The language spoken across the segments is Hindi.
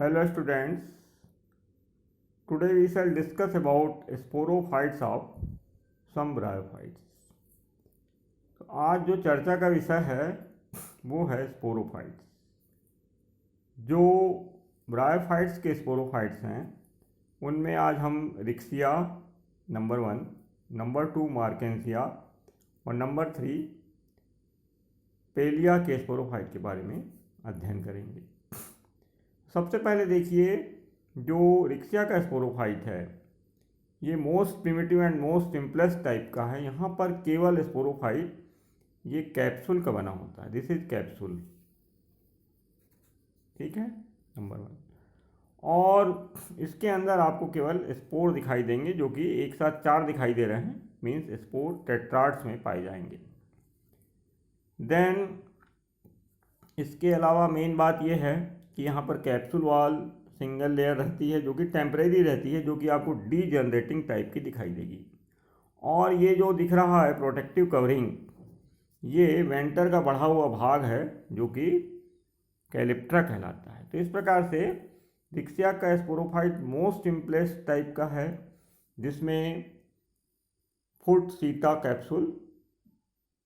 Hello students, today we shall discuss about sporophytes of some bryophytes. तो आज जो चर्चा का विषय है वो है स्पोरोफाइट्स। जो ब्रायोफाइट्स के स्पोरोफाइट्स हैं उनमें आज हम रिक्सिया नंबर 1, नंबर 2 मार्केंसिया और नंबर 3 पेलिया के स्पोरोफाइट के बारे में अध्ययन करेंगे। सबसे पहले देखिए, जो रिक्सिया का स्पोरोफाइट है ये most primitive and most simplest type का है। यहाँ पर केवल स्पोरोफाइट ये कैप्सूल का बना होता है। दिस इज कैप्सूल, ठीक है, नंबर 1। और इसके अंदर आपको केवल स्पोर दिखाई देंगे, जो कि एक साथ 4 दिखाई दे रहे हैं, मीन्स स्पोर टेट्राड्स में पाए जाएंगे। देन इसके अलावा मेन बात यह है कि यहाँ पर कैप्सूल वॉल सिंगल लेयर रहती है, जो कि टेम्परेरी रहती है, जो कि आपको डीजनरेटिंग टाइप की दिखाई देगी। और ये जो दिख रहा है प्रोटेक्टिव कवरिंग, ये वेंटर का बढ़ा हुआ भाग है, जो कि कैलिप्ट्रा कहलाता है। तो इस प्रकार से रिक्सिया का स्पोरोफाइट मोस्ट सिंपलेस्ट टाइप का है, जिसमें फुट सीटा कैप्सूल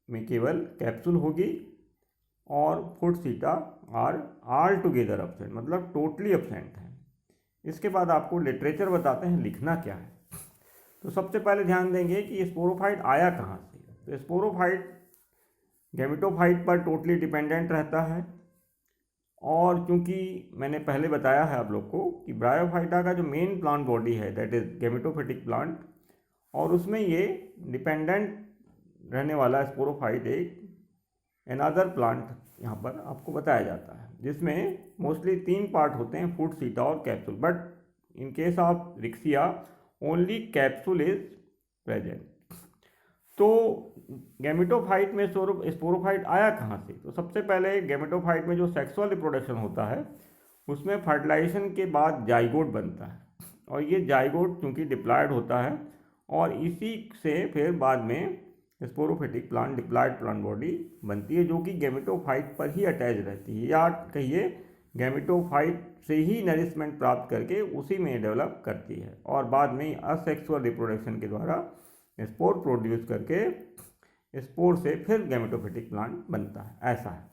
में केवल कैप्सूल होगी और foot seta are all together absent, मतलब टोटली एब्सेंट है। इसके बाद आपको लिटरेचर बताते हैं लिखना क्या है। तो सबसे पहले ध्यान देंगे कि स्पोरोफाइट आया कहाँ से। तो स्पोरोफाइट गैमेटोफाइट पर टोटली डिपेंडेंट रहता है, और चूंकि मैंने पहले बताया है आप लोग को कि ब्रायोफाइटा का जो मेन प्लांट बॉडी है दैट इज गैमेटोफिटिक प्लांट, और उसमें ये डिपेंडेंट रहने वाला स्पोरोफाइट एक अनदर प्लांट यहाँ पर आपको बताया जाता है, जिसमें मोस्टली 3 पार्ट होते हैं, फुट सीटा और capsule. But in case of Riccia only capsule is present. तो गैमेटोफाइट में स्पोरोफाइट आया कहाँ से? तो सबसे पहले गैमेटोफाइट में जो सेक्सुअल रिप्रोडक्शन होता है उसमें फर्टिलाइजेशन के बाद जाइगोट बनता है, और ये जाइगोट चूँकि डिप्लॉयड होता है, और इसी से फिर बाद में sporophytic plant diploid plant body बनती है, जो कि गैमेटोफाइट पर ही अटैच रहती है, या कहिए गैमेटोफाइट से ही नरिशमेंट प्राप्त करके उसी में डेवलप करती है, और बाद में असेक्सुअल रिप्रोडक्शन के द्वारा स्पोर प्रोड्यूस करके स्पोर से फिर गैमेटोफिटिक प्लांट बनता है। ऐसा है।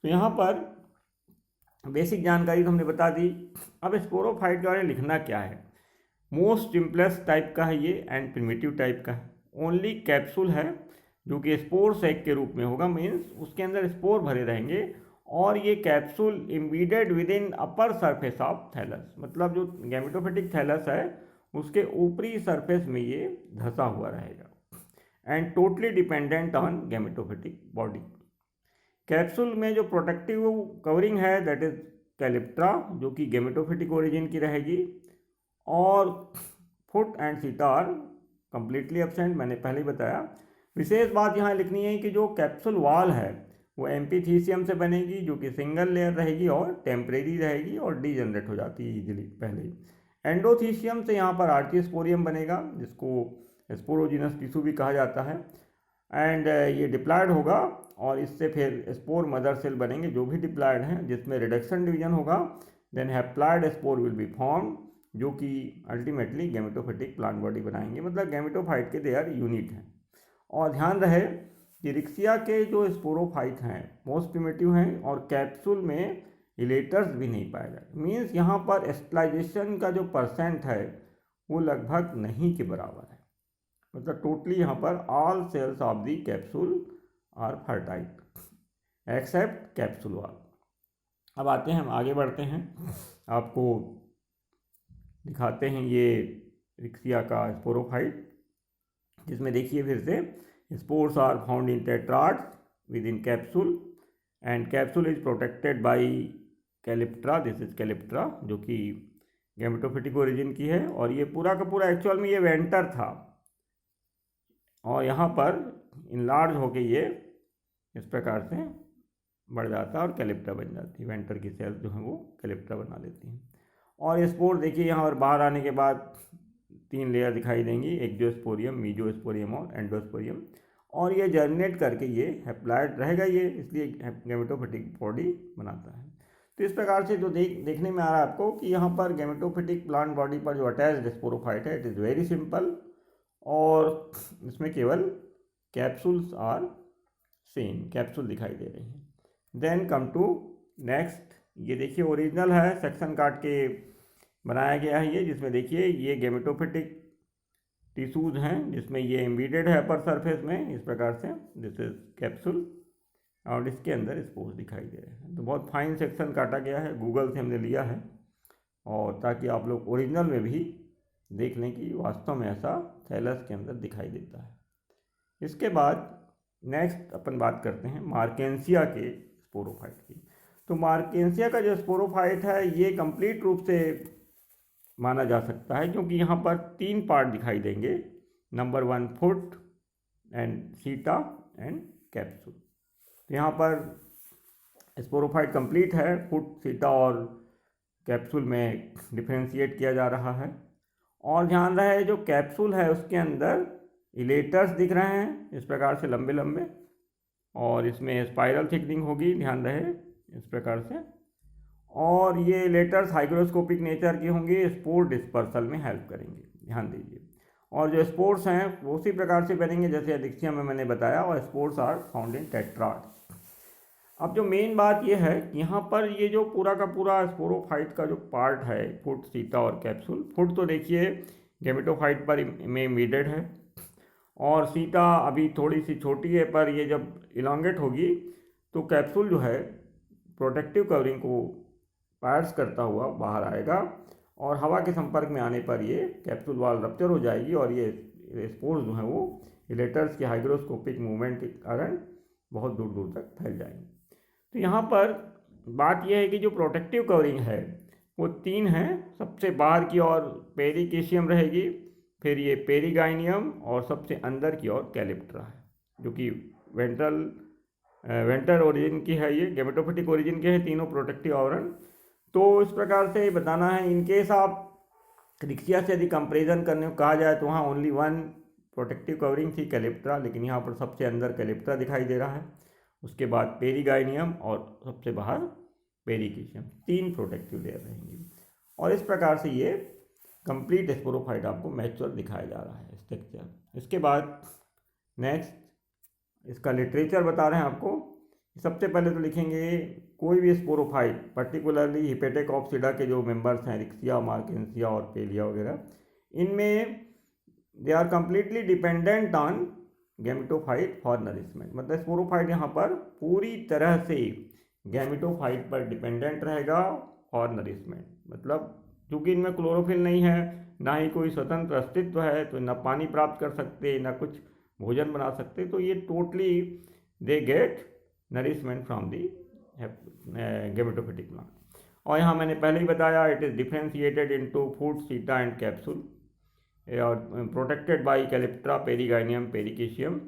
तो यहाँ पर बेसिक जानकारी तो हमने बता दी। अब स्पोरोफाइट के बारे में लिखना क्या है। मोस्ट सिंपलेस्ट टाइप का है ये एंड प्रिमिटिव टाइप का है। ओनली कैप्सूल है, जो कि स्पोर सैक के रूप में होगा, मीन्स उसके अंदर स्पोर भरे रहेंगे, और ये capsule embedded within upper surface of thallus, मतलब जो गैमेटोफिटिक थैलस है उसके ऊपरी सरफेस में ये धंसा हुआ रहेगा, and totally dependent on gametophytic body. Capsule में जो प्रोटेक्टिव कवरिंग है दैट इज कैलिप्ट्रा, जो कि गैमेटोफिटिक ओरिजिन की रहेगी, और फुट एंड सीटा आर कंप्लीटली एब्सेंट, मैंने पहले ही बताया। विशेष बात यहाँ लिखनी है कि जो कैप्सूल वॉल है वो एम्पीथीसियम से बनेगी, जो कि सिंगल लेयर रहेगी और टेम्परेरी रहेगी और डीजनरेट हो जाती है इजीली पहले ही। एंडोथीसियम से यहाँ पर आर्चिस्पोरियम बनेगा, जिसको स्पोरोजिनस टिश्यू भी कहा जाता है, एंड ये डिप्लॉयड होगा, और इससे फिर स्पोर मदर सेल बनेंगे जो भी डिप्लॉयड हैं, जिसमें रिडक्शन डिवीजन होगा। Then haploid spore will be form, जो कि अल्टीमेटली गैमेटोफिटिक प्लांट बॉडी बनाएंगे, मतलब गैमेटोफाइट के दे आर यूनिट हैं। और ध्यान रहे कि रिक्सिया के जो स्पोरोफाइट हैं मोस्ट प्रिमिटिव हैं, और कैप्सूल में इलेटर्स भी नहीं पाए जाते, मीन्स यहाँ पर एस्टलाइजेशन का जो परसेंट है वो लगभग नहीं के बराबर है, मतलब टोटली यहाँ पर all cells of the capsule are fertile except capsule wall. अब आते हैं, हम आगे बढ़ते हैं, आपको दिखाते हैं ये रिक्सिया का स्पोरोफाइट, जिसमें देखिए फिर से spores are found in tetrads within capsule, and capsule is protected by calyptra. This is calyptra, जो कि गैमेटोफिटिक ओरिजिन की है, और ये पूरा का पूरा एक्चुअल में ये वेंटर था, और यहाँ पर इनलार्ज होके ये इस प्रकार से बढ़ जाता है और कैलिप्ट्रा बन जाती है। वेंटर की सेल्स जो हैं वो कैलिप्ट्रा बना लेती हैं। और स्पोर देखिए यहाँ पर बाहर आने के बाद 3 लेयर दिखाई देंगी, एक्जोस्पोरियम, मीजोस्पोरियम और एंडोस्पोरियम, और ये जर्मिनेट करके ये हैप्लॉयड रहेगा ये, इसलिए गैमेटोफिटिक बॉडी बनाता है। तो इस प्रकार से जो देखने में आ रहा है आपको कि यहाँ पर गेमेटोफिटिक प्लांट बॉडी पर जो अटैच्ड स्पोरोफाइट है इट इज़ वेरी सिंपल, और इसमें केवल कैप्सूल्स आर सेम, कैप्सूल दिखाई दे रहे हैं। देन कम टू नेक्स्ट, ये देखिए ओरिजिनल है, सेक्शन काट के बनाया गया है ये, जिसमें देखिए ये गेमेटोफिटिक टिश्यूज़ हैं जिसमें ये एम्बेडेड है अपर सरफेस में इस प्रकार से, दिस इज कैप्सूल, और इसके अंदर स्पोर्स दिखाई दे रहे हैं। तो बहुत फाइन सेक्शन काटा गया है, गूगल से हमने लिया है, और ताकि आप लोग ओरिजिनल में भी देख लें कि वास्तव में ऐसा थैलस के अंदर दिखाई देता है। इसके बाद नेक्स्ट अपन बात करते हैं मार्केंसिया के स्पोरोफाइट की। तो मार्केंसिया का जो स्पोरोफाइट है ये कंप्लीट रूप से माना जा सकता है, क्योंकि यहाँ पर 3 पार्ट दिखाई देंगे, नंबर 1 फुट एंड सीटा एंड कैप्सूल। तो यहाँ पर स्पोरोफाइट कंप्लीट है, फुट, सीटा और कैप्सूल में डिफ्रेंशिएट किया जा रहा है। और ध्यान रहे जो कैप्सूल है उसके अंदर इलेटर्स दिख रहे हैं इस प्रकार से लंबे लंबे, और इसमें स्पाइरल थिकनिंग होगी, ध्यान रहे इस प्रकार से, और ये इलेटर्स हाइग्रोस्कोपिक नेचर की होंगी, स्पोर डिस्पर्सल में हेल्प करेंगे, ध्यान दीजिए। और जो स्पोर्स हैं वो उसी प्रकार से बनेंगे जैसे एडिक्सिया में मैंने बताया, और spores are found in tetrad. अब जो मेन बात ये है कि यहाँ पर ये जो पूरा का पूरा स्पोरोफाइट का जो पार्ट है, फुट, सीटा और कैप्सूल, फुट तो देखिए गेमेटोफाइट पर में इम्बेडेड है, और सीटा अभी थोड़ी सी छोटी है, पर ये जब इलांगेट होगी तो कैप्सूल जो है प्रोटेक्टिव कवरिंग को पार्ट्स करता हुआ बाहर आएगा, और हवा के संपर्क में आने पर ये कैप्सूल वॉल रप्चर हो जाएगी, और ये स्पोर्स जो हैं वो इलेटर्स के हाइग्रोस्कोपिक मूवमेंट के कारण बहुत दूर दूर तक फैल जाएंगे। तो यहाँ पर बात यह है कि जो प्रोटेक्टिव कवरिंग है वो 3 हैं। सबसे बाहर की ओर पेरिकेशियम रहेगी, फिर ये पेरिगाइनियम, और सबसे अंदर की ओर कैलिप्ट्रा है, जो कि वेंटर ओरिजिन की है, ये गेमेटोफिटिक ओरिजिन के हैं तीनों प्रोटेक्टिव आवरण। तो इस प्रकार से बताना है, इनकेस आप रिक्सिया से यदि कंपेरिजन करने को कहा जाए तो वहाँ ओनली 1 प्रोटेक्टिव कवरिंग थी, कैलिप्ट्रा, लेकिन यहाँ पर सबसे अंदर कैलिप्ट्रा दिखाई दे रहा है, उसके बाद पेरिगाइनियम, और सबसे बाहर पेरिकेशियम, 3 प्रोटेक्टिव लेयर रहेंगी। और इस प्रकार से ये कंप्लीट स्पोरोफाइट आपको मैच्योर दिखाया जा रहा है स्ट्रक्चर। इसके बाद नेक्स्ट इसका लिटरेचर बता रहे हैं आपको। सबसे पहले तो लिखेंगे कोई भी स्पोरोफाइट, पर्टिकुलरली हिपेटेकॉप्सिडा के जो मेंबर्स हैं, रिक्सिया, मार्केंसिया और पेलिया वगैरह, इनमें they are completely dependent on gametophyte for nourishment. मतलब स्पोरोफाइट यहाँ पर पूरी तरह से गैमेटोफाइट पर डिपेंडेंट रहेगा फॉर नरिशमेंट। मतलब चूँकि इनमें क्लोरोफिल नहीं है, ना ही कोई स्वतंत्र अस्तित्व है, तो ना पानी प्राप्त कर सकते, ना कुछ भोजन बना सकते, तो ये totally they get nourishment from the gametophytic plant. और यहाँ मैंने पहले ही बताया it is differentiated into foot, seta and capsule, और protected by calyptra, perigynium, perichaetium.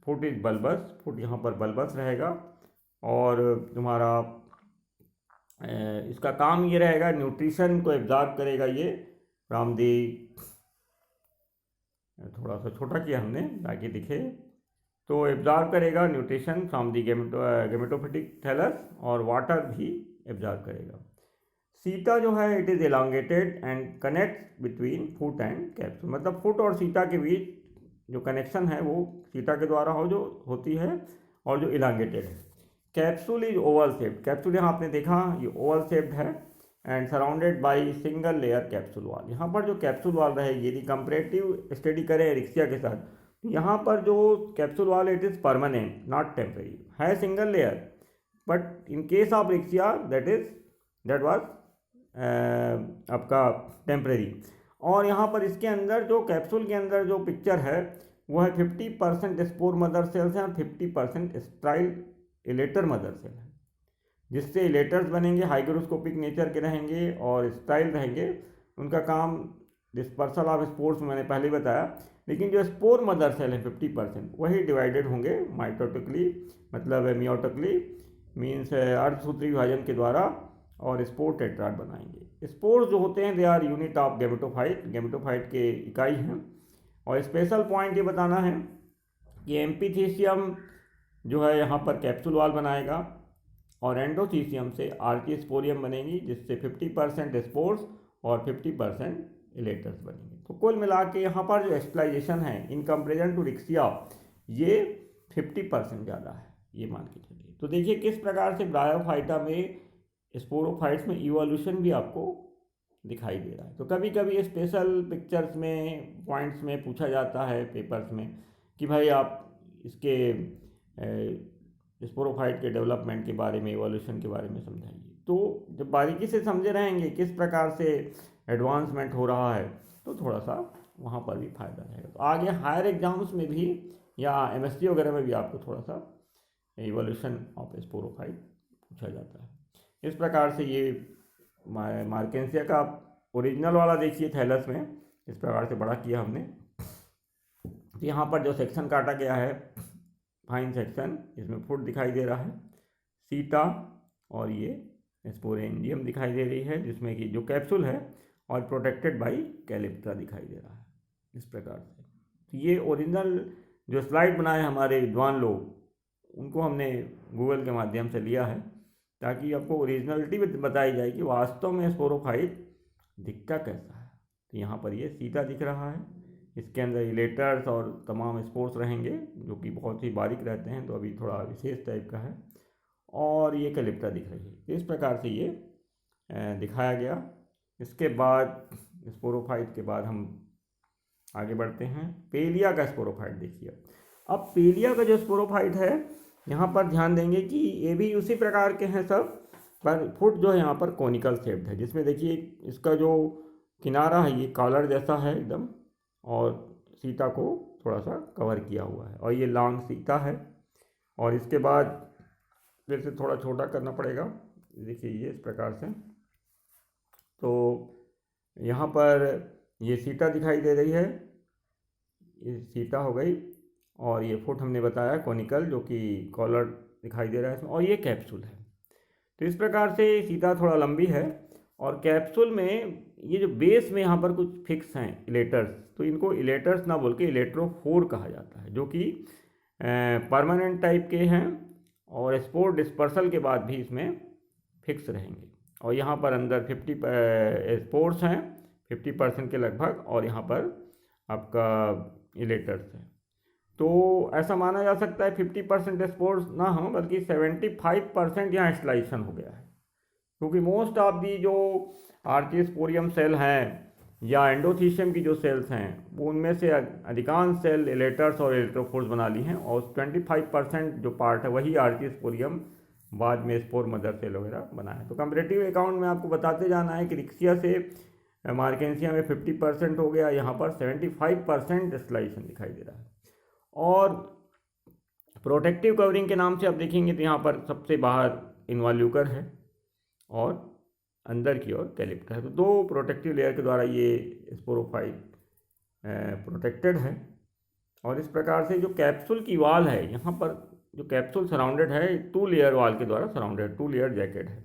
Foot is bulbous, foot यहाँ पर बल्बस रहेगा, और तुम्हारा इसका काम ये रहेगा, न्यूट्रिशन को एब्जॉर्ब करेगा ये फ्रॉम दी, थोड़ा सा छोटा किया हमने ताकि दिखे, तो एब्जॉर्ब करेगा nutrition from the gametophytic thallus, और वाटर भी एब्जॉर्ब करेगा। सीटा जो है it is elongated and connect between foot and capsule. मतलब फुट और सीटा के बीच जो कनेक्शन है वो सीटा के द्वारा जो होती है, और जो इलांगेटेड है। Capsule is Oval shaped, capsule यहाँ आपने देखा ये ओवल शेप्ड है, and surrounded by single layer capsule wall. यहाँ पर जो कैप्सूल वॉल रहेगी, यदि कंपेरेटिव स्टडी करें रिक्सिया के साथ, यहाँ पर जो capsule wall it is permanent not temporary, है single layer, but in case of Riccia that was आपका टेम्परेरी। और यहाँ पर इसके अंदर जो कैप्सूल के अंदर जो पिक्चर है वो है 50% स्पोर मदर सेल्स हैं और 50% स्ट्राइल इलेटर मदर सेल है, जिससे इलेटर्स बनेंगे, हाइग्रोस्कोपिक नेचर के रहेंगे, और स्टाइल रहेंगे। उनका काम डिस्पर्सल ऑफ स्पोर्स मैंने पहले ही बताया। लेकिन जो स्पोर मदर सेल है 50% वही डिवाइडेड होंगे माइटोटिकली, मतलब मियोटिकली, मीन्स अर्धसूत्री विभाजन के द्वारा, और स्पोर टेट्राड बनाएंगे। स्पोर्स जो होते हैं they are unit of gametophyte, gametophyte के इकाई हैं। और स्पेशल पॉइंट ये बताना है कि एम्पीथीसियम जो है यहाँ पर कैप्सूल वॉल बनाएगा, और एंडोथीसियम से आर्चिस्पोरियम बनेगी, जिससे 50% स्पोर्स और 50% इलेटर्स बनेंगे। तो कुल मिला के यहाँ पर जो स्पेशलाइजेशन है इन कंपेरिजन टू रिक्सिया ये 50% ज़्यादा है, ये मान के चलिए। तो देखिए किस प्रकार से ब्रायोफाइटा में स्पोरोफाइट्स में इवोल्यूशन भी आपको दिखाई दे रहा है। तो कभी कभी स्पेशल पिक्चर्स में पॉइंट्स में पूछा जाता है पेपर्स में कि भाई आप इसके स्पोरोफाइट के डेवलपमेंट के बारे में, इवोल्यूशन के बारे में समझाइए। तो जब बारीकी से समझे रहेंगे किस प्रकार से एडवांसमेंट हो रहा है तो थोड़ा सा वहाँ पर भी फायदा रहेगा। तो आगे हायर एग्जाम्स में भी या एमएससी वगैरह में भी आपको थोड़ा सा इवोल्यूशन ऑफ स्पोरोफाइट पूछा जाता है। इस प्रकार से ये मार्केंसिया का ओरिजिनल वाला देखिए थैलस में इस प्रकार से बड़ा किया हमने। तो यहाँ पर जो सेक्शन काटा गया है फाइन सेक्शन, इसमें फुट दिखाई दे रहा है, सीटा और ये स्पोरेंजियम दिखाई दे रही है, जिसमें कि जो कैप्सूल है और प्रोटेक्टेड बाय कैलिप्ट्रा दिखाई दे रहा है इस प्रकार से। तो ये ओरिजिनल जो स्लाइड बनाए हमारे विद्वान लोग, उनको हमने गूगल के माध्यम से लिया है ताकि आपको ओरिजिनलिटी बताई जाए कि वास्तव में स्पोरोफाइट दिखता कैसा है। तो यहाँ पर ये सीटा दिख रहा है, इसके अंदर इलेटर्स और तमाम स्पोर्स रहेंगे जो कि बहुत ही बारीक रहते हैं, तो अभी थोड़ा विशेष टाइप का है, और ये कैलिप्टा दिख रही है। तो इस प्रकार से ये दिखाया गया। इसके बाद स्पोरोफाइट के बाद हम आगे बढ़ते हैं। पेलिया का स्पोरोफाइट देखिए। अब पेलिया का जो स्पोरोफाइट है यहाँ पर ध्यान देंगे कि ये भी उसी प्रकार के हैं सब, पर फुट जो है यहाँ पर कोनिकल शेप्ड है, जिसमें देखिए इसका जो किनारा है ये कॉलर जैसा है एकदम, और सीटा को थोड़ा सा कवर किया हुआ है, और ये लॉन्ग सीटा है। और इसके बाद फिर से थोड़ा छोटा करना पड़ेगा, देखिए ये इस प्रकार से। तो यहाँ पर ये सीटा दिखाई दे रही है, ये सीटा हो गई, और ये फुट हमने बताया कोनिकल जो कि कॉलर दिखाई दे रहा है इसमें, और ये कैप्सूल है। तो इस प्रकार से सीटा थोड़ा लंबी है, और कैप्सूल में ये जो बेस में यहाँ पर कुछ फिक्स हैं इलेटर्स, तो इनको इलेटर्स ना बोल के इलेक्ट्रोफोर कहा जाता है, जो कि परमानेंट टाइप के हैं और स्पोर डिस्पर्सल के बाद भी इसमें फिक्स रहेंगे। और यहाँ पर अंदर 50 स्पोर्स हैं 50% के लगभग, और यहाँ पर आपका इलेटर्स हैं। तो ऐसा माना जा सकता है 50% स्पोर्स ना हो, बल्कि 75% यहाँ स्लाइशन हो गया है, क्योंकि मोस्ट ऑफ दी जो आर्चिस्पोरियम सेल हैं या एंडोथीशियम की जो सेल्स हैं वो उनमें से अधिकांश सेल इलेटर्स और इलेक्ट्रोफोर्स बना ली हैं, और 25% जो पार्ट है वही आर्चिस्पोरियम बाद में स्पोर मदर सेल वगैरह बना है। तो कंपैरेटिव अकाउंट में आपको बताते जाना है कि रिक्सिया से मार्केंसिया में 50% हो गया, यहाँ पर 75% स्लाइशन दिखाई दे रहा है। और प्रोटेक्टिव कवरिंग के नाम से आप देखेंगे तो यहाँ पर सबसे बाहर इन्वॉल्यूकर है और अंदर की ओर कैलिप्टा है। तो दो प्रोटेक्टिव लेयर के द्वारा ये स्पोरोफाइट प्रोटेक्टेड है। और इस प्रकार से जो कैप्सूल की वाल है, यहाँ पर जो कैप्सूल सराउंडेड है 2 लेयर वाल के द्वारा सराउंडेड, 2 लेयर जैकेट है,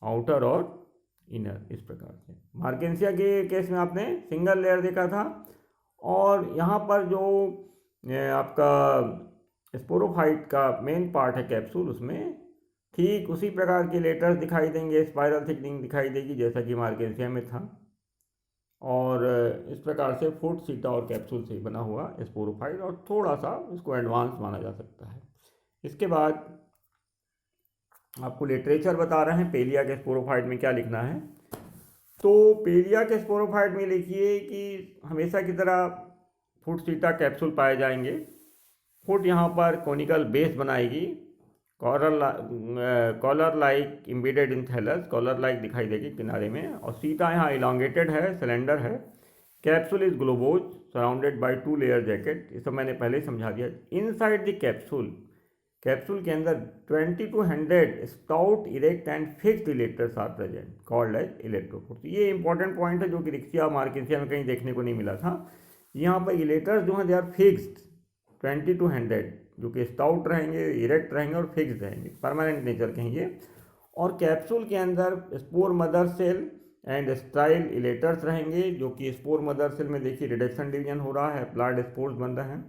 आउटर और इनर। इस प्रकार से मार्केंसिया के केस में आपने सिंगल लेयर देखा था, और यहाँ पर जो आपका स्पोरोफाइट का मेन पार्ट है कैप्सूल, उसमें ठीक उसी प्रकार के लेटर्स दिखाई देंगे, स्पाइरल थिकनिंग दिखाई देगी जैसा कि मार्केंसिया में था। और इस प्रकार से फुट, सीटा और कैप्सूल से बना हुआ स्पोरोफाइट, और थोड़ा सा इसको एडवांस माना जा सकता है। इसके बाद आपको लिटरेचर बता रहे हैं पेलिया के स्पोरोफाइट में क्या लिखना है। तो पेलिया के स्पोरोफाइट में लिखिए कि हमेशा की तरह फुट, सीटा, कैप्सूल पाए जाएंगे। फुट यहाँ पर कोनिकल बेस बनाएगी, collar like embedded in thallus, collar like दिखाई देगी किनारे में, और सीटा यहाँ इलांगेटेड है, सिलेंडर है। Capsule is globose surrounded by 2 layer jacket, ये सब मैंने पहले ही समझा दिया। इनसाइड द कैप्सूल, कैप्सूल के अंदर 20 to 100 stout, erect and fixed elaters are present called as elaterophores. ये इंपॉर्टेंट पॉइंट है जो कि रिक्सिया मार्केंसिया में कहीं देखने को नहीं मिला था। यहाँ पर इलेक्टर्स जो हैं दे आर फिक्स्ड 20 to 100, जो कि स्टाउट रहेंगे, इरेक्ट रहेंगे और फिक्स्ड रहेंगे, परमानेंट नेचर के हैं ये। और कैप्सूल के अंदर spore mother cell and style elaters रहेंगे, जो कि स्पोर मदर सेल में देखिए रिडक्शन डिवीजन हो रहा है, प्लाड स्पोर्स बन रहे हैं।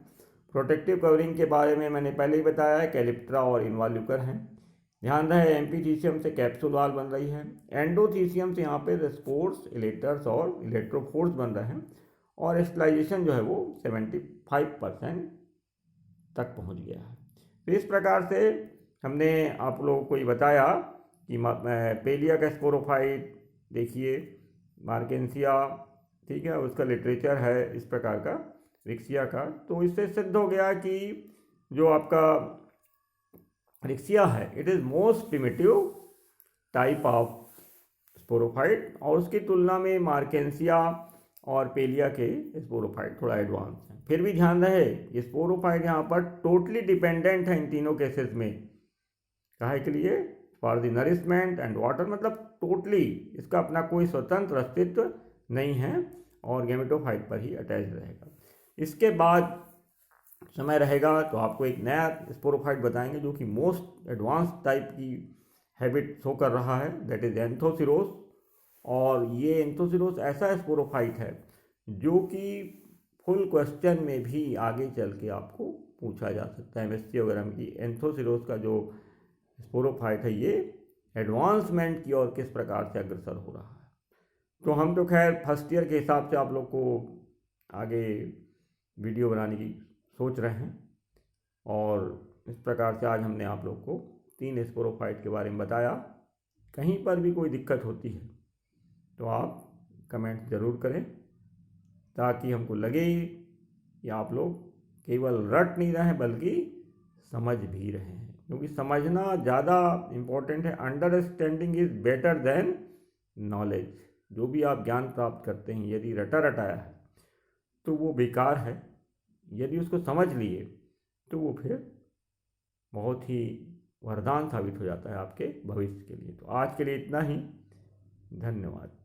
प्रोटेक्टिव कवरिंग के बारे में मैंने पहले ही बताया है, कैलिप्ट्रा और इन्वॉल्यूकर हैं। ध्यान रहे एम्पीथीसियम से कैप्सूल वॉल बन रही है, एंडोथीसियम से यहाँ पे रेस्पोर्स, इलेक्टर्स और इलेक्ट्रोफोर्स बन रहे हैं, और स्टलाइजेशन जो है वो 75% तक पहुँच गया है। तो इस प्रकार से हमने आप लोगों को ये बताया कि पेलिया का स्पोरोफाइट देखिए, मार्केंसिया, ठीक है, उसका लिटरेचर है इस प्रकार का, रिक्सिया का। तो इससे सिद्ध हो गया कि जो आपका रिक्सिया है it is most primitive type of sporophyte, और उसकी तुलना में मार्केंसिया और पेलिया के स्पोरोफाइट थोड़ा एडवांस है। फिर भी ध्यान रहे ये स्पोरोफाइट यहाँ पर टोटली डिपेंडेंट है इन तीनों केसेस में, काहे के लिए, for the nourishment and water, मतलब टोटली इसका अपना कोई स्वतंत्र अस्तित्व नहीं है और गैमेटोफाइट पर ही अटैच रहेगा। इसके बाद समय रहेगा तो आपको एक नया स्पोरोफाइट बताएंगे जो कि मोस्ट एडवांस टाइप की हैबिट शो कर रहा है, दैट इज एंथोसिरोस। और ये एंथोसिरोस ऐसा स्पोरोफाइट है जो कि फुल क्वेश्चन में भी आगे चल के आपको पूछा जा सकता है एमएससी वगैरह में, कि एंथोसिरोस का जो स्पोरोफाइट है ये एडवांसमेंट की ओर किस प्रकार से अग्रसर हो रहा है। तो हम तो खैर फर्स्ट ईयर के हिसाब से आप लोग को आगे वीडियो बनाने की सोच रहे हैं, और इस प्रकार से आज हमने आप लोग को 3 स्पोरोफाइट के बारे में बताया। कहीं पर भी कोई दिक्कत होती है तो आप कमेंट ज़रूर करें, ताकि हमको लगे कि आप लोग केवल रट नहीं रहे हैं बल्कि समझ भी रहे हैं, क्योंकि समझना ज़्यादा इम्पोर्टेंट है। Understanding is better than knowledge. जो भी आप ज्ञान प्राप्त करते हैं यदि रटा रटाया है तो वो बेकार है, यदि उसको समझ लिए तो वो फिर बहुत ही वरदान साबित हो जाता है आपके भविष्य के लिए। तो आज के लिए इतना ही, धन्यवाद।